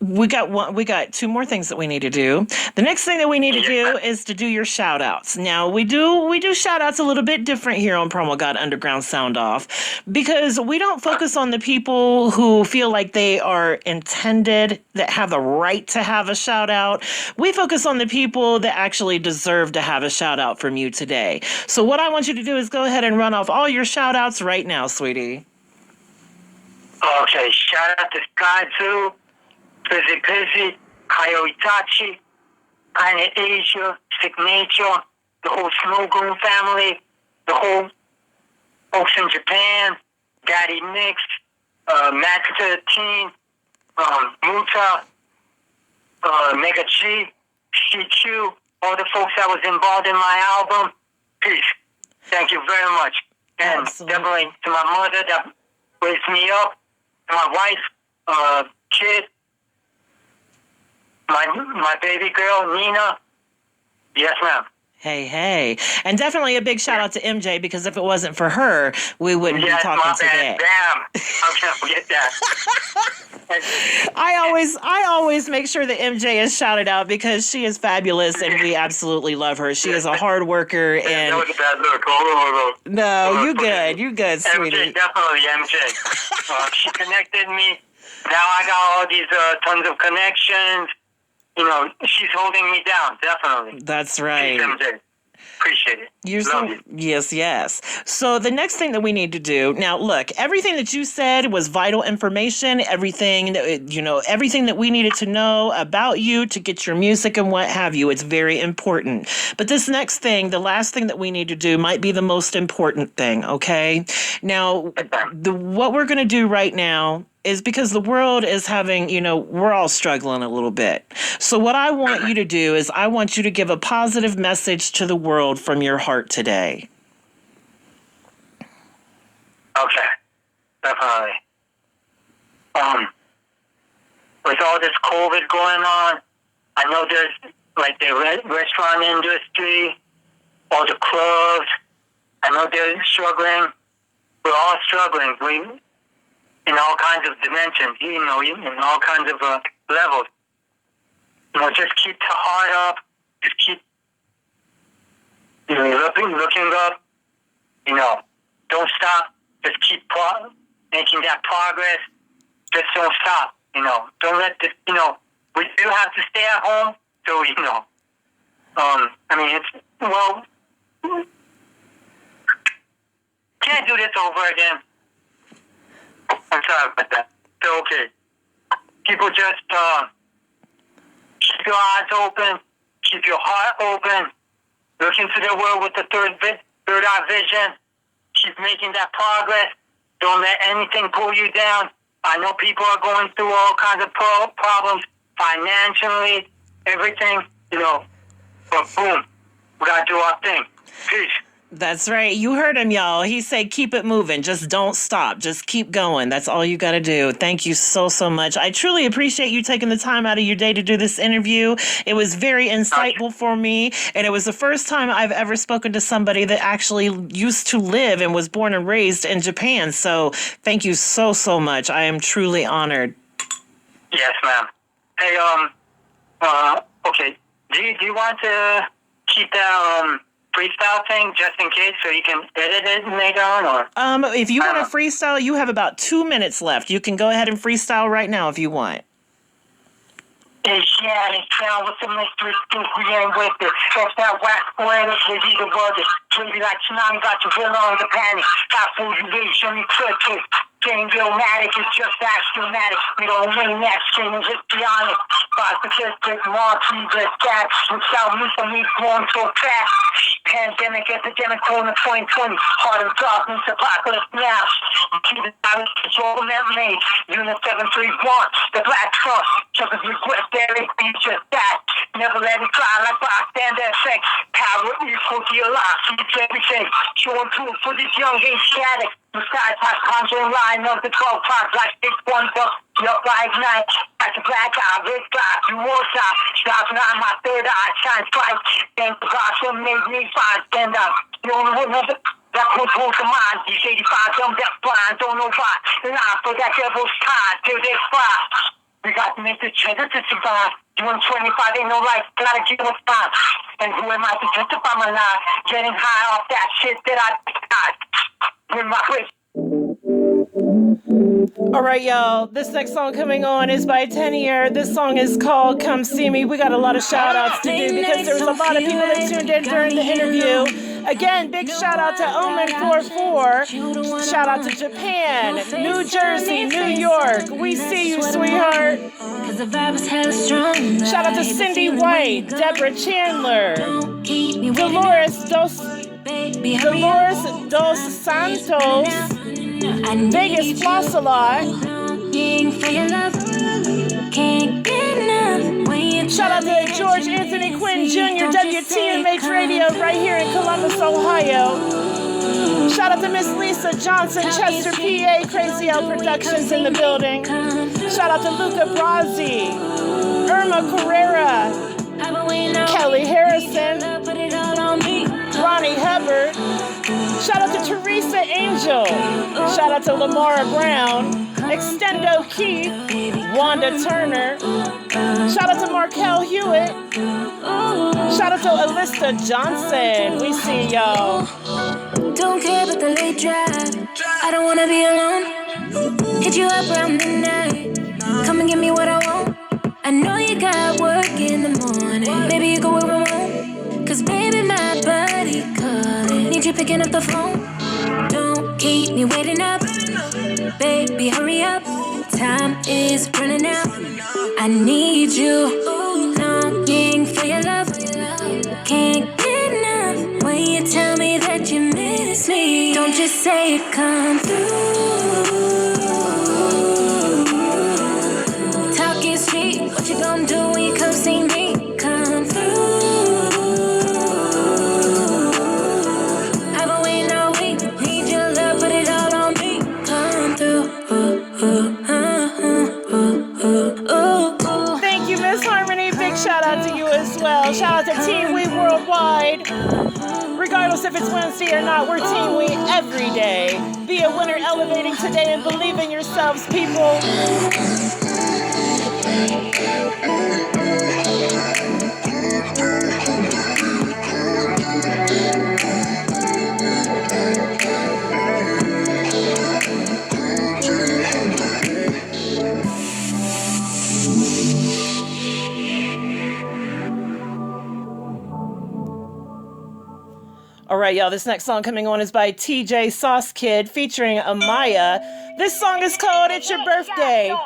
We got two more things that we need to do. The next thing that we need to do is to do your shout outs. Now we do shout outs a little bit different here on PromoGod Underground Sound Off, because we don't focus on the people who feel like they are intended, that have the right to have a shout out. We focus on the people that actually deserve to have a shout out from you today. So what I want you to do is go ahead and run off all your shout outs right now, sweetie. Okay, shout out to Sky Zoo, Fizzy Pizzy, Coyote Itachi, Planet Asia, Signature, the whole Snow Goon family, the whole folks in Japan, Daddy Mix, Max 13, Muta, Mega G, CQ, all the folks that was involved in my album. Peace. Thank you very much. And Absolutely. definitely to my mother that raised me up, to my wife, kid, my baby girl, Nina. Yes, ma'am. Hey. And definitely a big shout out to MJ, because if it wasn't for her, we wouldn't be talking my today. bad. Damn. I can't forget that. I always make sure that MJ is shouted out because she is fabulous and we absolutely love her. She is a hard worker and That was a bad look. Hold on. no, you good. You good, sweetie. MJ, definitely MJ. She connected me. Now I got all these tons of connections. You know, she's holding me down, definitely. That's right. Peace, MJ. Appreciate it. Love you. Yes. So the next thing that we need to do now, look, everything that you said was vital information. Everything that, everything that we needed to know about you to get your music and what have you. It's very important. But this next thing, the last thing that we need to do, might be the most important thing. Okay. Now, what we're going to do right now is because the world is having, we're all struggling a little bit. So what I want you to do is I want you to give a positive message to the world from your heart today. Okay. Definitely. With all this COVID going on, I know there's like the restaurant industry, all the clubs. I know they're struggling. We're all struggling. In all kinds of dimensions, in all kinds of levels. Just keep the heart up. Just keep looking up. Don't stop. Just keep making that progress. Just don't stop. Don't let this. We do have to stay at home. So can't do this over again. I'm sorry about that. So, okay. People just keep your eyes open, keep your heart open, look into the world with the third eye vision, keep making that progress. Don't let anything pull you down. I know people are going through all kinds of problems financially, everything, but boom, we got to do our thing. Peace. That's right. You heard him, y'all. He said, keep it moving. Just don't stop. Just keep going. That's all you got to do. Thank you so much. I truly appreciate you taking the time out of your day to do this interview. It was very insightful for me. And it was the first time I've ever spoken to somebody that actually used to live and was born and raised in Japan. So thank you so much. I am truly honored. Yes, ma'am. Hey, okay. Do you want to keep that, freestyle thing just in case so you can edit it later on? Or if you want to freestyle, you have about 2 minutes left. You can go ahead and freestyle right now if you want. Asiatic sound with the mystery think we ain't with it. That's that wax poetic, they be the brothers. Baby like tsunami got you real on the panic. Top food you reach, show me trick. Game Billmatic is just axiomatic. We don't win that stream, just be honest. Five statistics, Marquis, just that. With South Lisa, me growing so fast. Pandemic, epidemic, corona 2020. Heart of darkness, apocalypse now. Keep it out, it's all that made. Unit 731, the black trust. Suckers regret there, it be just that. Never let it fly like bystander effect. Power equal to your life, it's everything. Showing proof for this young Asiatic. The sky top conjuring line of the 12 parts like 6 1 up like night. Like a black eye, red sky, through war side. Dropping on my third eye, shines bright. Thank God for made me fine. Stand up. You only remember that pulls the mind. These 85 dumb deaf blind, don't know why. And I for that devil's time till they fly. We got to make the cheddar to survive. Doing 25 ain't no life, gotta get what's fine. And who am I to justify my life? Getting high off that shit that I with my place. All right, y'all. This next song coming on is by Teenear. This song is called Come See Me. We got a lot of shout outs to do because there was a lot of people that tuned in during the interview. Again, big shout out to Omen44. Shout out to Japan, New Jersey, New York. We see you, sweetheart. Shout out to Cindy White, Deborah Chandler, Dolores Dos Santos, Vegas Flossalot. Shout out to George Anthony Quinn Jr., WTMH Radio, right here in Columbus, Ohio. Shout out to Miss Lisa Johnson, Chester, PA, Crazy L Productions in the building. Shout out to Luca Brazzi, Irma Carrera, Kelly Harrison, Ronnie Hubbard. Shout out to Teresa Angel. Shout out to Lamara Brown, Extendo Keith, Wanda Turner. Shout out to Markel Hewitt. Shout out to Alyssa Johnson. We see y'all. Don't care about the late drive. I don't wanna be alone. Hit you up around midnight. Come and give me what I want. I know you got work in the morning. Maybe you go where I'm home. Cause baby, my buddy calling. Need you picking up the phone. Don't keep me waiting up. Baby, hurry up. Time is running out. I need you. Longing for your love. Can't get enough when you tell me that you miss me. Don't just say it, come through. Talking street, what you gonna do when you come see me? Come through. I've been waiting all week. Need your love, put it all on me. Come through. Thank you, Miss Harmony. Big shout out to you as well. Shout out to Team We Worldwide. Regardless if it's Wednesday or not, we're Team We every day. Be a winner elevating today and believe in yourselves, people. All right, y'all, this next song coming on is by TJ Sauce Kid featuring Amaiya. This song is called It's Your Birthday.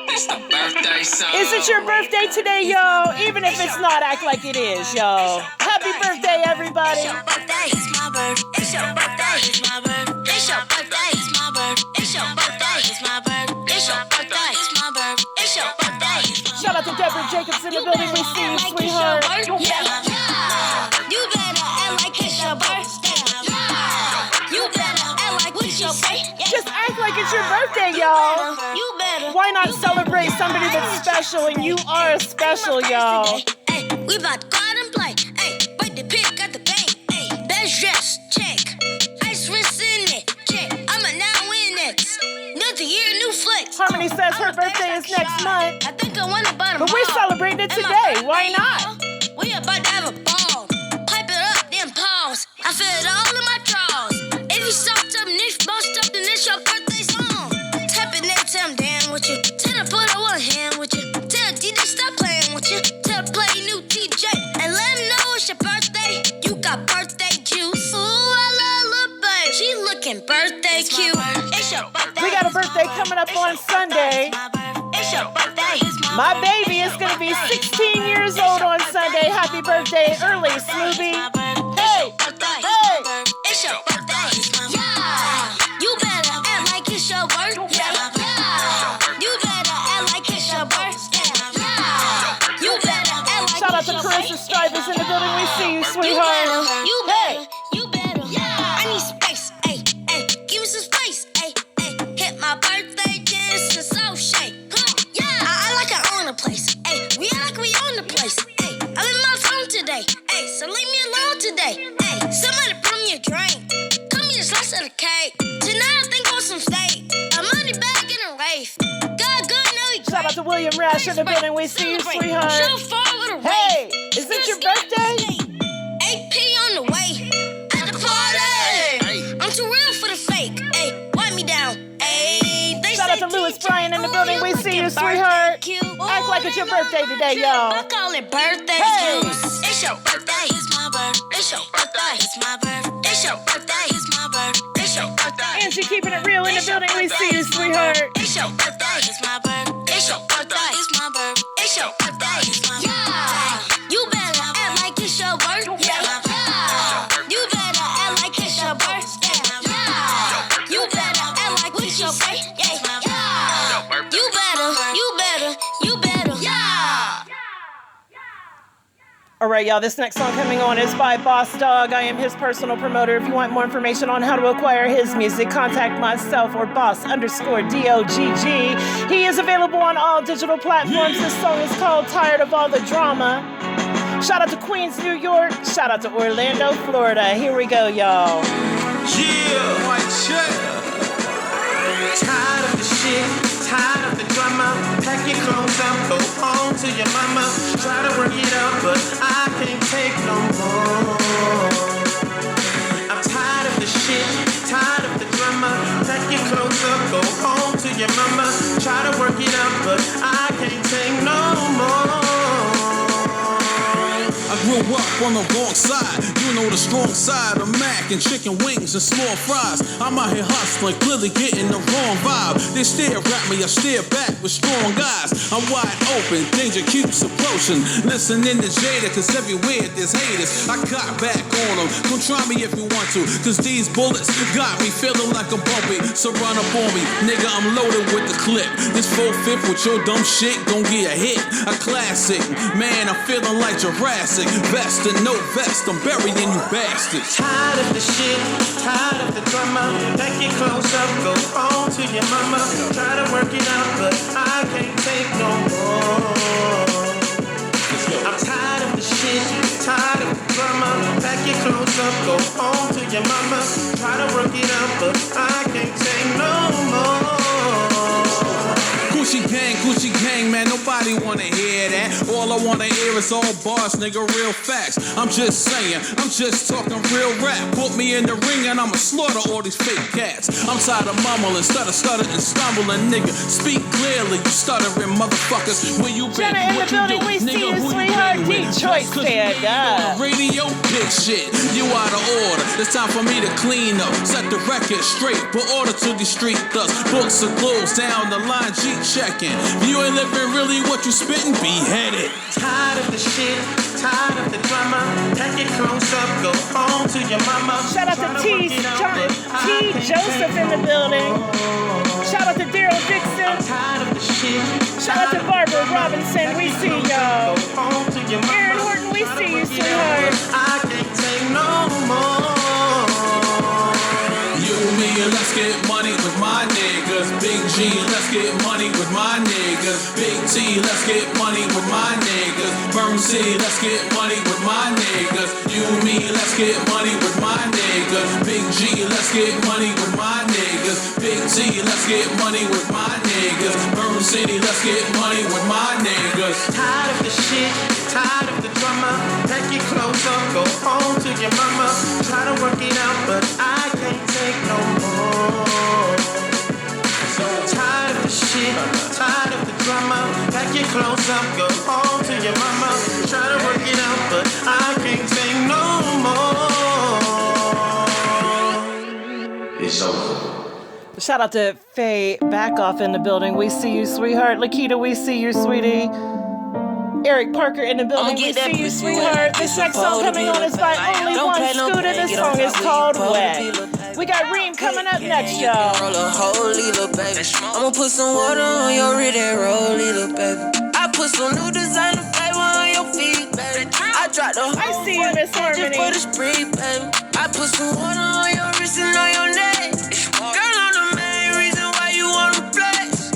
It's the birthday song. Is it your birthday today, y'all? Even if it's not, act like it is, y'all. Happy birthday, everybody. It's your birthday, it's my birthday. It's your birthday, it's my birthday. It's your birthday, it's my birthday. It's your birthday, it's my birthday. It's your birthday, it's my birthday. It's your birthday. Shout out to Deborah Jacobs in the building. We see you, sweetheart. You better act like it's your birthday. You better act like it's your birthday. Just act like it's your birthday, y'all. You better. Why not celebrate somebody that's special and you are special, y'all? Hey, we about to go out and play. Hey, break the pick at the bank. Hey, best dress, check. Ice rinse in it, check. I'm a now in it. New year, new flex. Harmony says her birthday is next month. I think I want to buy them. But we're celebrating it today. Why not? We about to have a ball. Pipe it up, then pause. I feel it all in my drawers. If you soft up, niche, bossed up, then it's your birthday song. Tap it, next time, damn with you. Tell her put her one hand with you. Tell DJ stop playing with you. Tell her play new DJ. And let him know it's your birthday. You got birthday juice. Ooh, I love little babe. She looking birthday cute. It's your birthday. We got a birthday coming up on Sunday. It's your birthday. My baby is going to be 16 years old on Sunday. Happy birthday early, Smoothie. Hey, hey. It's your birthday. Yeah. You better act like it's your birthday. Yeah. You better act like it's your birthday. Yeah. You better act like Shout out to Carissa Strivers in the building. We see you, sweetheart. You better. You better. Yeah. I need space. Ay, ay. Give me some space. Ay, ay. Hit my birthday dance and so shake. Yeah. I like I own a place. Ay, we act like we own the place. Ay, I'm in my phone today. Ay, so leave me alone today. Ay, somebody bring me a drink. Come me a slice of the cake. Tonight I think on some steak. A money bag and a rafe. God good, know he Shout out to William Rash in the building. We see you, sweetheart. Hey, is it your birthday? AP on the way. At the party. I'm too real for the fake. Hey, wipe me down. Hey, shout out to Lewis Bryan in the building. We see you, sweetheart. Act like it's your birthday today, y'all. I call it birthday. Hey. It's your birthday. It's my birthday. It's your birthday. It's my birthday. It's your birthday. It's my birthday. It's your birthday. And she keeping it real in the building. We see you, sweetheart. It's your birthday. It's my birthday. It's your birthday. It's my birthday. It's your birthday. It's my birthday. Yeah. You better act like it's your birthday. Yeah. You better act like it's your birthday. Yeah. You better act like it's your birthday. Yeah. You better. Yeah. All right, y'all, this next song coming on is by Boss Dog. I am his personal promoter. If you want more information on how to acquire his music, contact myself or boss_DOGG. He is available on all digital platforms. This song is called Tired of All the Drama. Shout out to Queens, New York. Shout out to Orlando, Florida. Here we go, y'all. Yeah, white shirt. Tired of the shit, tired of the drama. Pack your clothes up, go home to your mama. Try to work it out, but I can't take no more. I'm tired of the shit, tired of the drama. Pack your clothes up, go home to your mama. Try to work it out, but I can't take no more. I grew up on the wrong side. You know the strong side of Mac and chicken wings and small fries. I'm out here hustling, clearly getting the wrong vibe. They stare at me, I stare back with strong eyes. I'm wide open, danger keeps approaching. Listening to Jada, cause everywhere there's haters. I got back on them, come try me if you want to. Cause these bullets got me feeling like a bumpy. So run up on me, nigga, I'm loaded with the clip. This 4/5 with your dumb shit gon' get a hit. A classic, man, I'm feeling like Jurassic. Vest and no vest, I'm burying you bastards. Tired of the shit, tired of the drama. Pack your clothes up, go home to your mama. Try to work it out, but I can't take no more. I'm tired of the shit, tired of the drama. Pack your clothes up, go home to your mama. Try to work it out, but I can't take no more. Gucci gang, man, nobody wanna hear that. All I wanna hear is all bars, nigga, real facts. I'm just saying, I'm just talking real rap. Put me in the ring and I'ma slaughter all these fake cats. I'm tired of mumbling, stuttering and stumbling, nigga. Speak clearly, you stuttering motherfuckers. Where you been? Jenna in the building, we see you, sweetheart. Detroit, stand up. Radio, big shit, you out of order. It's time for me to clean up, set the record straight. Put order to the street thugs. Books are closed down the line, G checking. You ain't living really what you spitting, beheaded. Tired of the shit, tired of the drama. Pack your clothes up, go home to your mama. Shout out to T. Joseph in the building. Shout out to Daryl Dixon. I'm tired of the shit. Shout out to Barbara Robinson. We see y'all. Aaron Horton, we see you, sweetheart. I can't take no more. You, me, and let's get money with my niggas. Big G, let's get money with my niggas. Big T, let's get money with my niggas. Burn City, let's get money with my niggas. You, me, let's get money with my niggas. Big G, let's get money with my niggas. Big T, let's get money with my niggas. Burn City, let's get money with my niggas. Tired of the shit, tired of the drama. Pack your clothes up, go home to your mama. Try to work it out, but I can't take no more. So tired of the shit, tired of the drama. Pack your clothes up, go home to your mama. Try to work it out, but I can't take no more. It's over. Shout out to Faye Backoff in the building. We see you, sweetheart. Lakita, we see you, sweetie. Eric Parker in the building. We see you, sweetheart. This next song coming on is by Only One Scooter. This song is called Wet. We got Reem coming up next, y'all. Roll a whole little baby. I'ma put some water on your red and roll, little baby. I put some new designer flavor on your feet, baby. I dropped the whole I see you, Miss Harmony. for the spree, baby. I put some water on your wrist and on your neck. Girl, I'm the main reason why you wanna flex.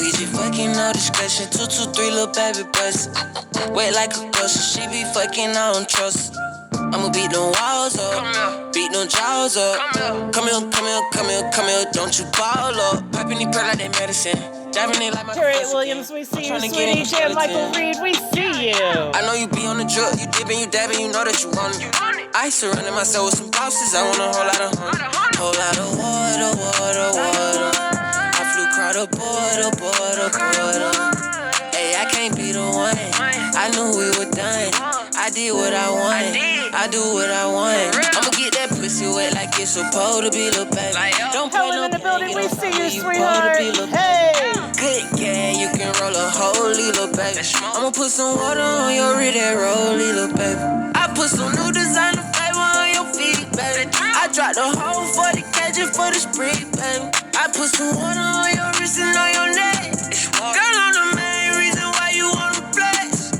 We just fucking no discussion. 2, 2, 3 little baby bust. Wet like a ghost. She be fucking, I don't trust. I'ma beat them walls up, beat them jaws up. Come here, don't you ball up. Poppin' these pearl like they medicine. Driving it like my Terry Williams, we see you. Sweetie J. Michael Reed, we see you. I know you be on the drug, you dipping, you dabbing, you know that you want it. I surrounded myself with some bosses, I want a whole lot of honey. Whole lot of water. I flew crowd border. Hey, I can't be the one. I knew we were done. I did what I wanted. I do what I want. I'ma get that pussy wet like it's supposed to be, little baby. Don't play no in the building, we see you, you sweetheart. Hey. Good gang, you can roll a whole little baby. I'ma put some water on your red and roll, little baby. I put some new designer flavor on your feet, baby. I dropped the whole 40 catches for the spree, baby. I put some water on your wrist and on your neck. Girl, I'm the main reason why you wanna flex.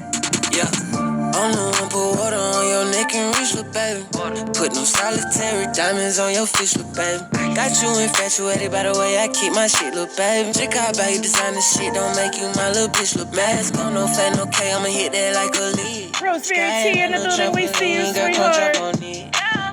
Yeah, I'm the one put water on your neck and wrist, little baby. Put no solitary diamonds on your fish, little baby. Got you infatuated by the way I keep my shit, little baby. Check out by you designer shit, don't make you my little bitch, little mask on, no fat, no K, I'ma hit that like a lead. Rosemary T in the building, we see you, sweetheart.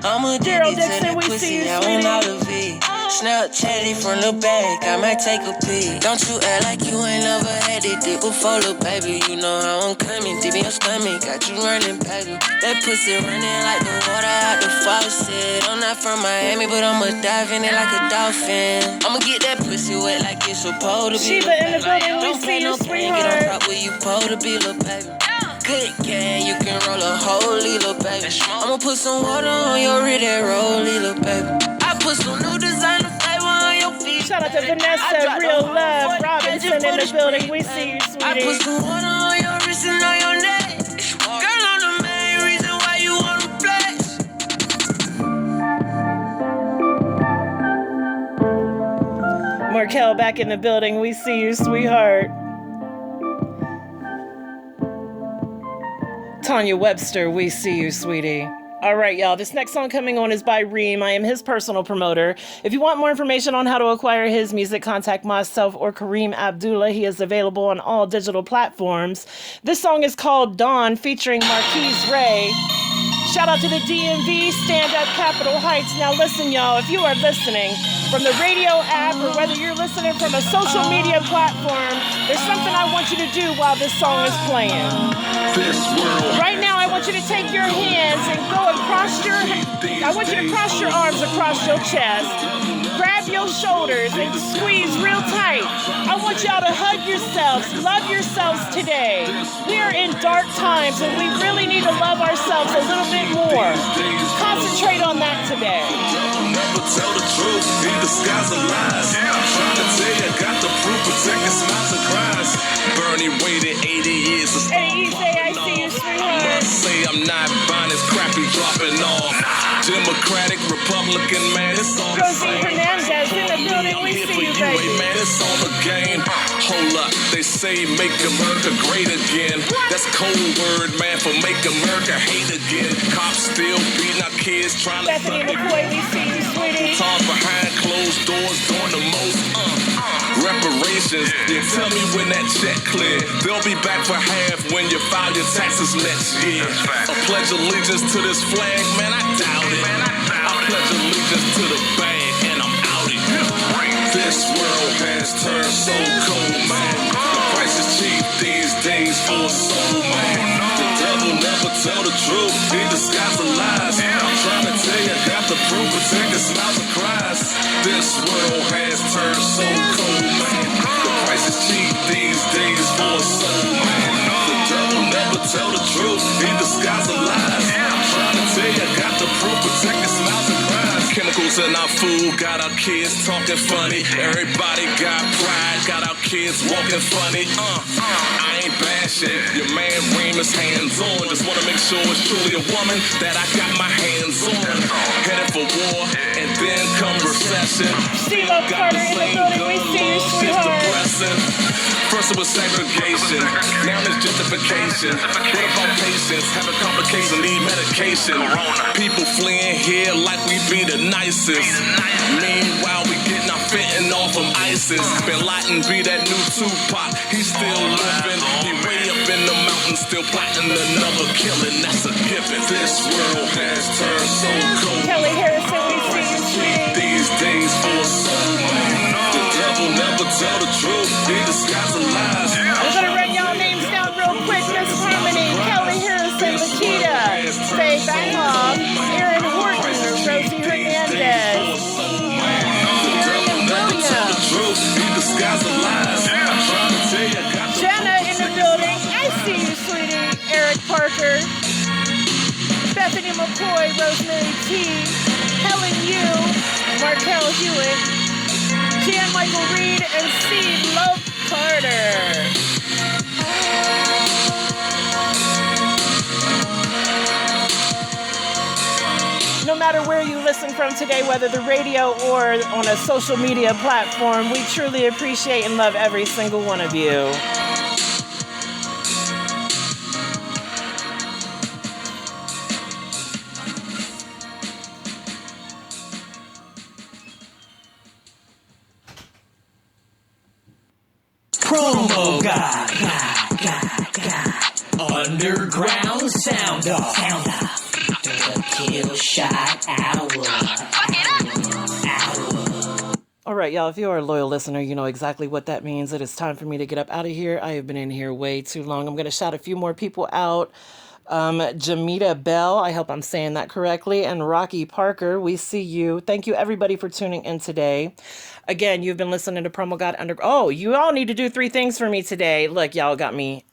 I'm addicted to that pussy, I want all of it. Snapchat from the back, I might take a peek. Don't you act like you ain't never had it dip before, little baby. You know how I'm coming, deep in your stomach, got you running, baby. That pussy running like the water out the faucet. I'm not from Miami, but I'ma dive in it like a dolphin. I'ma get that pussy wet like it's supposed to be. Sheba in the building, we Don't see play you, no game, get on sweetheart. top where you supposed to be, little baby. Good gang, you can roll a whole little baby. I'ma put some water on your red and roll, little baby. I put some new designer flavor on your feet. Shout out to Vanessa, Real Love, Robinson in the building. We see you, I put sweetie. some water on your wrist and on your neck. Girl, I'm the main reason why you wanna flex. Markel back in the building. We see you, sweetheart. Tanya Webster, we see you, sweetie. All right, y'all. This next song coming on is by Reem. I am his personal promoter. If you want more information on how to acquire his music, contact myself or Karim Abdullah. He is available on all digital platforms. This song is called Dawn, featuring Marquise Ray. Shout out to the DMV, Stand Up Capitol Heights. Now listen, y'all, if you are listening from the radio app or whether you're listening from a social media platform, there's something I want you to do while this song is playing. Right now, I want you to take your hands and go across I want you to cross your arms across your chest. Grab your shoulders and squeeze real tight. I want y'all to hug yourselves, love yourselves today. We are in dark times and we really need to love ourselves a little bit more. Concentrate on that today. Never tell the truth, in disguise of lies. I'm trying to tell you, got the proof, protecting smiles and cries. Bernie waited 80 years to start. Eddie East, I see you, sweetheart. Say I'm not buying this crappy dropping off. Democratic, Republican, man, it's all the Rosie same. Hernandez in the building, we see you, baby. Man, it's all the game. Hold up, they say make America great again. That's code word, man, for make America hate again. Cops still beating our kids, trying to Bethany McCoy, we see you, sweetie. talk behind closed doors, doing the most. Reparations, yeah, tell me when that check clear. They'll be back for half when you file your taxes next year. I pledge allegiance to this flag, man, I doubt it. I pledge allegiance to the bag, and I'm out it. This world has turned so cold, man. The price is cheap these days for a soul, man. The devil never tell the truth, he disguise the lies. I'm trying to tell you, got the proof, protect the smiles and cries. This world has turned so cold, man. The price is cheap these days for a soul, man. The devil never tell the truth, he disguise the lies. I'm trying to tell you, got the proof, protect the smiles and cries. Chemicals in our food, got our kids talking funny. Everybody got pride, got our kids walking funny. I ain't bashing, your man Reem is hands on. Just wanna make sure it's truly a woman that I got my hands on. Headed for war, and then come recession. Steve-O Carter in the building, we see you, sweetheart. First it was segregation, now it's gentrification. What about patients, having complications, need medication? People fleeing here like we be the nicest. Meanwhile, we getting our fentanyl from ISIS. Bin Laden be that new Tupac, he's still living. He way up in the mountains, still plotting another killing. That's a given. This world has turned so cold. Kelly Harrison, we see you, sweetie. These days for a soul, man. The devil never tell the truth. He McCoy, Rosemary T, Helen Yu, Markel Hewitt, Jan Michael Reed, and Steve Love Carter. No matter where you listen from today, whether the radio or on a social media platform, we truly appreciate and love every single one of you. PROMOGOD. Underground sound off. The Kiill shot hour. All right, y'all, if you are a loyal listener, you know exactly what that means. It is time for me to get up out of here. I have been in here way too long. I'm going to shout a few more people out. Jamita Bell, I hope I'm saying that correctly, and Rocky Parker, we see you. Thank you, everybody, for tuning in today. Again, you've been listening to PROMOGOD Under... Oh, you all need to do 3 things for me today. Look, y'all got me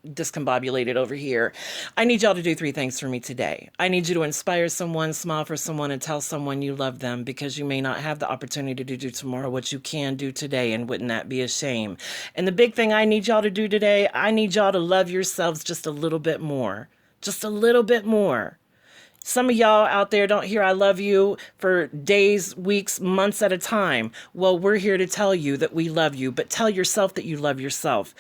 discombobulated over here. I need y'all to do 3 things for me today. I need you to inspire someone, smile for someone, and tell someone you love them, because you may not have the opportunity to do tomorrow what you can do today, and wouldn't that be a shame? And the big thing I need y'all to do today, I need y'all to love yourselves just a little bit more. Just a little bit more. Some of y'all out there don't hear I love you for days, weeks, months at a time. Well, we're here to tell you that we love you, but tell yourself that you love yourself.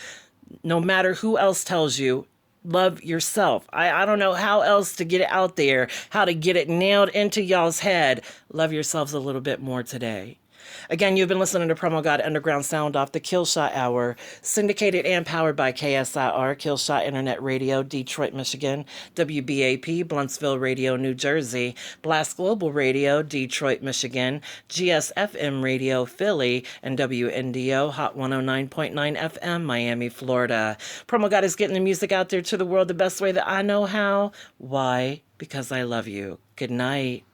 No matter who else tells you, love yourself. I don't know how else to get it out there, how to get it nailed into y'all's head. Love yourselves a little bit more today. Again, you've been listening to PROMOGOD Underground Sound Off, the Kill Shot Hour, syndicated and powered by KSIR, Kill Shot Internet Radio, Detroit, Michigan, WBAP, BluntzVille Radio, New Jersey, Blast Global Radio, Detroit, Michigan, GSFM Radio, Philly, and WNDO, Hot 109.9 FM, Miami, Florida. PROMOGOD is getting the music out there to the world the best way that I know how. Why? Because I love you. Good night.